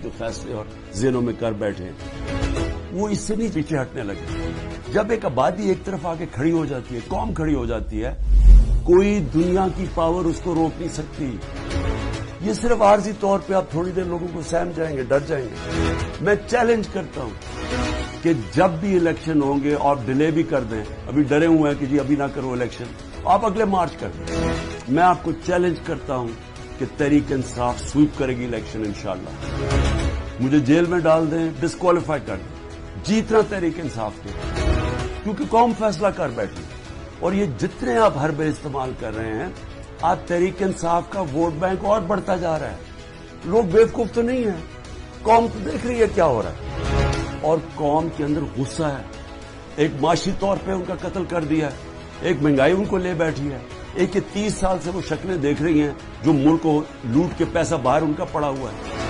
جو فیصلے اور ذہنوں میں کر بیٹھے وہ اس سے نہیں پیچھے ہٹنے لگے. جب ایک آبادی ایک طرف آ کے کھڑی ہو جاتی ہے، قوم کھڑی ہو جاتی ہے، کوئی دنیا کی پاور اس کو روک نہیں سکتی. یہ صرف عارضی طور پہ آپ تھوڑی دیر لوگوں کو سہم جائیں گے، ڈر جائیں گے. میں چیلنج کرتا ہوں کہ جب بھی الیکشن ہوں گے اور ڈیلے بھی کر دیں، ابھی ڈرے ہوئے ہیں کہ جی ابھی نہ کرو الیکشن، آپ اگلے مارچ کر دیں. میں آپ کو چیلنج کرتا ہوں کہ تحریک انصاف سویپ کرے گی الیکشن انشاءاللہ. مجھے جیل میں ڈال دیں، ڈسکوالیفائی کر دیں، جیتنا تحریک انصاف کے، کیونکہ قوم فیصلہ کر بیٹھی. اور یہ جتنے آپ حربے استعمال کر رہے ہیں، آج تحریک انصاف کا ووٹ بینک اور بڑھتا جا رہا ہے. لوگ بیوقوف تو نہیں ہیں، قوم تو دیکھ رہی ہے کیا ہو رہا ہے، اور قوم کے اندر غصہ ہے. ایک معاشی طور پہ ان کا قتل کر دیا ہے، ایک مہنگائی ان کو لے بیٹھی ہے، ایک 30 سال سے وہ شکلیں دیکھ رہی ہیں جو ملک کو لوٹ کے پیسہ باہر ان کا پڑا ہوا ہے.